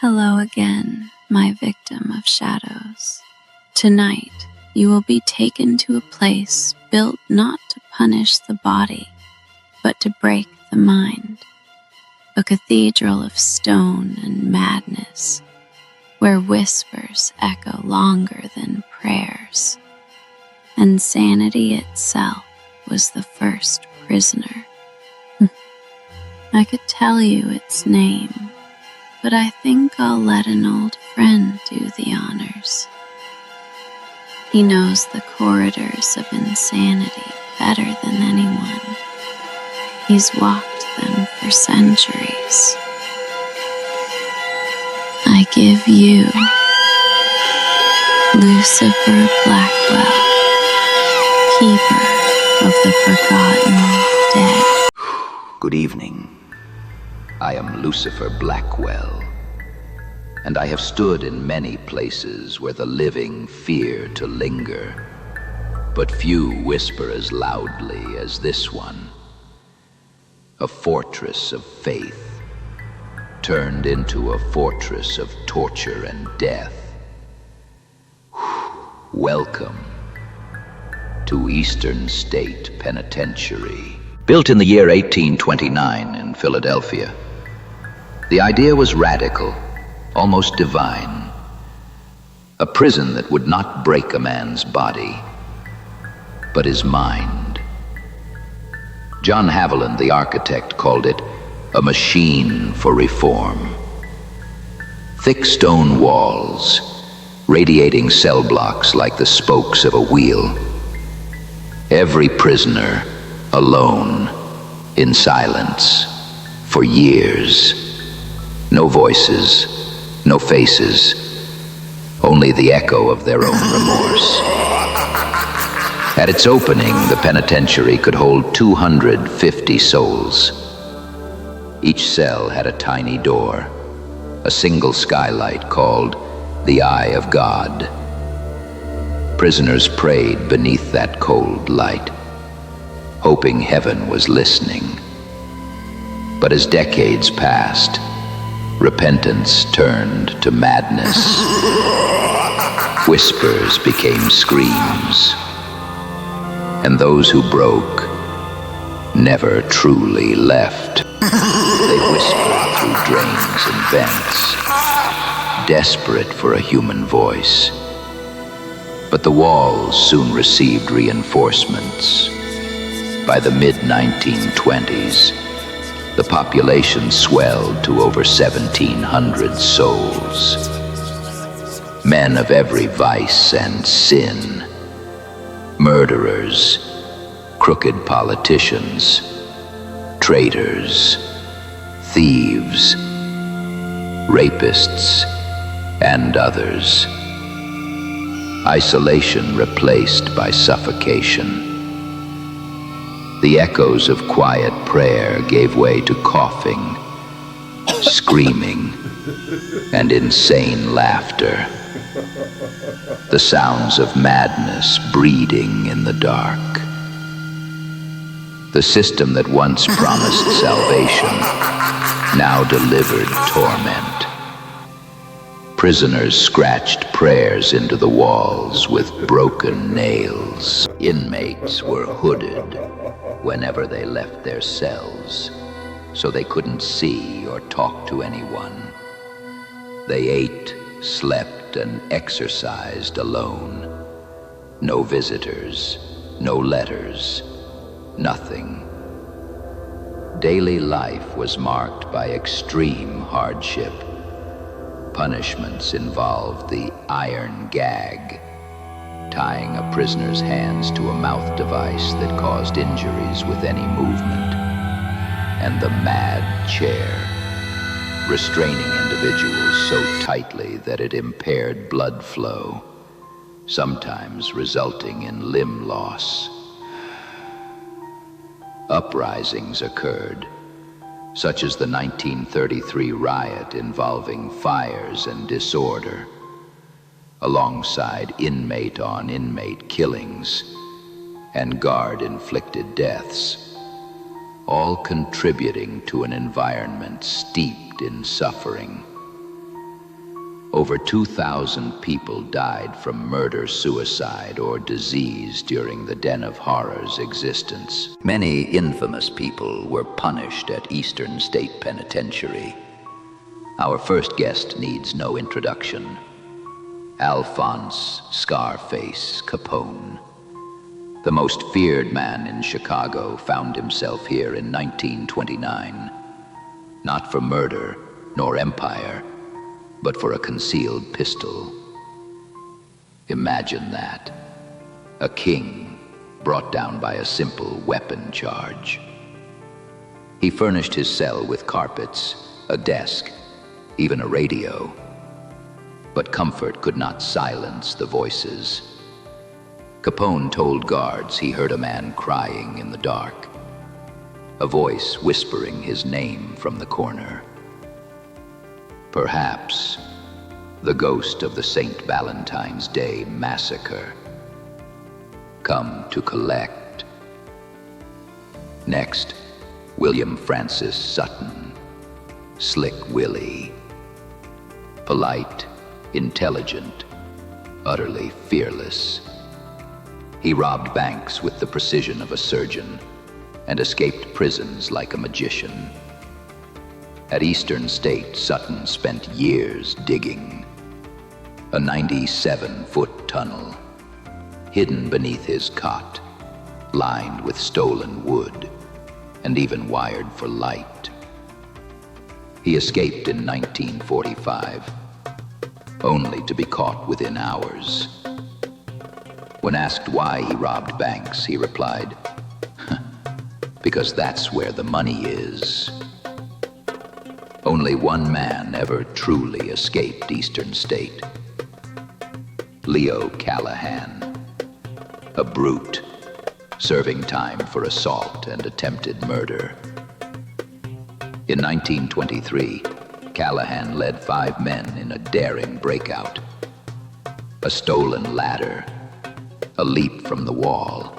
Hello again, my victim of shadows. Tonight, you will be taken to a place built not to punish the body, but to break the mind. A cathedral of stone and madness, where whispers echo longer than prayers, and sanity itself was the first prisoner. I could tell you its name, but I think I'll let an old friend do the honors. He knows the corridors of insanity better than anyone. He's walked them for centuries. I give you Lucifer Blackwell, keeper of the forgotten dead. Good evening. I am Lucifer Blackwell, and I have stood in many places where the living fear to linger, but few whisper as loudly as this one. A fortress of faith, turned into a fortress of torture and death. Welcome to Eastern State Penitentiary. Built in the year 1829 in Philadelphia, the idea was radical, almost divine. A prison that would not break a man's body, but his mind. John Haviland, the architect, called it a machine for reform. Thick stone walls, radiating cell blocks like the spokes of a wheel. Every prisoner alone, in silence, for years. No voices, no faces, only the echo of their own remorse. At its opening, the penitentiary could hold 250 souls. Each cell had a tiny door, a single skylight called the Eye of God. Prisoners prayed beneath that cold light, hoping heaven was listening. But as decades passed, repentance turned to madness. Whispers became screams, and those who broke never truly left. They whispered through drains and vents, desperate for a human voice. But the walls soon received reinforcements. By the mid-1920s, the population swelled to over 1,700 souls. Men of every vice and sin, murderers, crooked politicians, traitors, thieves, rapists, and others. Isolation replaced by suffocation. The echoes of quiet prayer gave way to coughing, screaming, and insane laughter. The sounds of madness breeding in the dark. The system that once promised salvation now delivered torment. Prisoners scratched prayers into the walls with broken nails. Inmates were hooded whenever they left their cells, so they couldn't see or talk to anyone. They ate, slept, and exercised alone. No visitors, no letters, nothing. Daily life was marked by extreme hardship. Punishments involved the iron gag, tying a prisoner's hands to a mouth device that caused injuries with any movement, and the mad chair, restraining individuals so tightly that it impaired blood flow, sometimes resulting in limb loss. Uprisings occurred, such as the 1933 riot involving fires and disorder, alongside inmate-on-inmate killings and guard-inflicted deaths, all contributing to an environment steeped in suffering. Over 2,000 people died from murder, suicide, or disease during the Den of Horror's existence. Many infamous people were punished at Eastern State Penitentiary. Our first guest needs no introduction. Alphonse Scarface Capone. The most feared man in Chicago found himself here in 1929. Not for murder nor empire, but for a concealed pistol. Imagine that. A king brought down by a simple weapon charge. He furnished his cell with carpets, a desk, even a radio. But comfort could not silence the voices. Capone told guards he heard a man crying in the dark, a voice whispering his name from the corner. Perhaps the ghost of the St. Valentine's Day massacre, come to collect. Next, William Francis Sutton, Slick Willie. Polite, intelligent, utterly fearless. He robbed banks with the precision of a surgeon and escaped prisons like a magician. At Eastern State, Sutton spent years digging. A 97-foot tunnel, hidden beneath his cot, lined with stolen wood, and even wired for light. He escaped in 1945, only to be caught within hours. When asked why he robbed banks, he replied, "Because that's where the money is." Only one man ever truly escaped Eastern State. Leo Callahan, a brute, serving time for assault and attempted murder. In 1923, Callahan led 5 men in a daring breakout. A stolen ladder, a leap from the wall,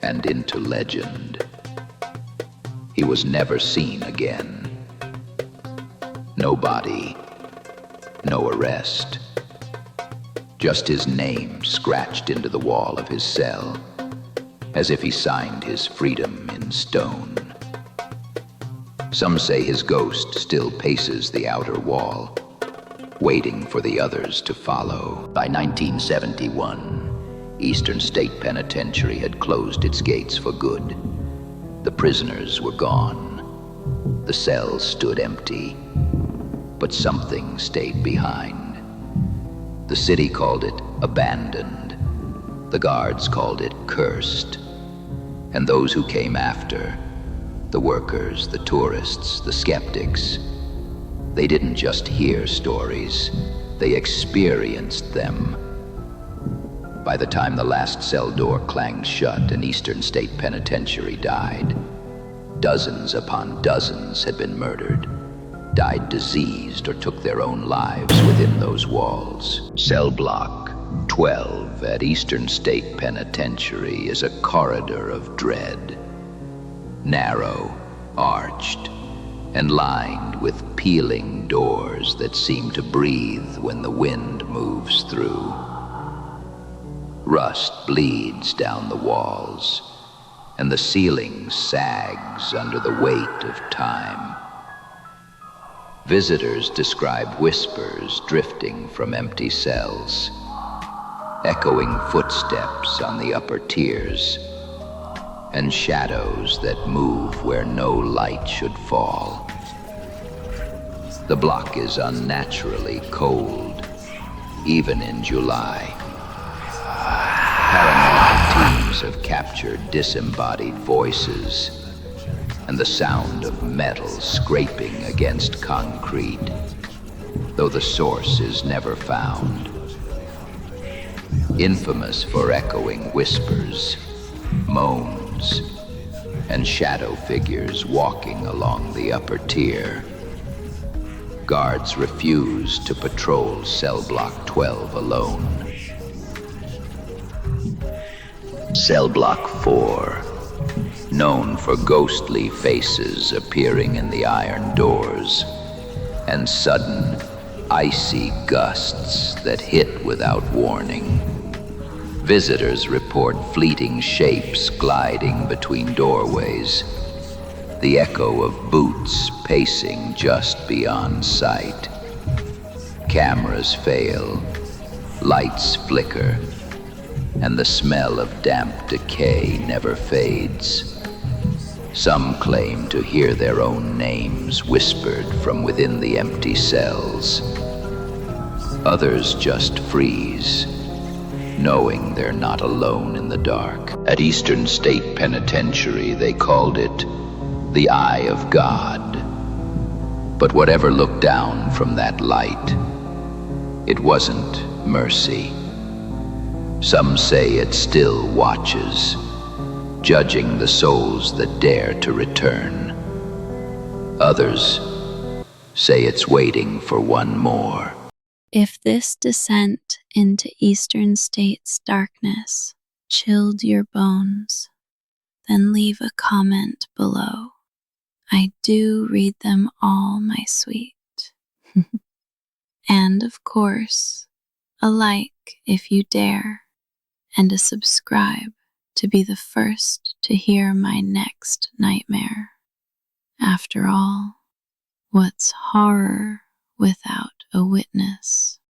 and into legend. He was never seen again. No body, no arrest. Just his name scratched into the wall of his cell, as if he signed his freedom in stone. Some say his ghost still paces the outer wall, waiting for the others to follow. By 1971, Eastern State Penitentiary had closed its gates for good. The prisoners were gone. The cells stood empty. But something stayed behind. The city called it abandoned. The guards called it cursed. And those who came after, the workers, the tourists, the skeptics, they didn't just hear stories, they experienced them. By the time the last cell door clanged shut and Eastern State Penitentiary died, dozens upon dozens had been murdered, died diseased, or took their own lives within those walls. Cell Block 12 at Eastern State Penitentiary is a corridor of dread. Narrow, arched, and lined with peeling doors that seem to breathe when the wind moves through. Rust bleeds down the walls, and the ceiling sags under the weight of time. Visitors describe whispers drifting from empty cells, echoing footsteps on the upper tiers, and shadows that move where no light should fall. The block is unnaturally cold, even in July. Paranormal teams have captured disembodied voices and the sound of metal scraping against concrete, though the source is never found. Infamous for echoing whispers, moans, and shadow figures walking along the upper tier. Guards refuse to patrol Cell Block 12 alone. Cell Block 4, known for ghostly faces appearing in the iron doors and sudden, icy gusts that hit without warning. Visitors report fleeting shapes gliding between doorways, the echo of boots pacing just beyond sight. Cameras fail, lights flicker, and the smell of damp decay never fades. Some claim to hear their own names whispered from within the empty cells. Others just freeze, knowing they're not alone in the dark. At Eastern State Penitentiary, they called it the Eye of God. But whatever looked down from that light, it wasn't mercy. Some say it still watches, judging the souls that dare to return. Others say it's waiting for one more. If this descent into Eastern State's darkness chilled your bones, then leave a comment below. I do read them all, my sweet. And of course, a like if you dare, and a subscribe to be the first to hear my next nightmare. After all, what's horror without a witness?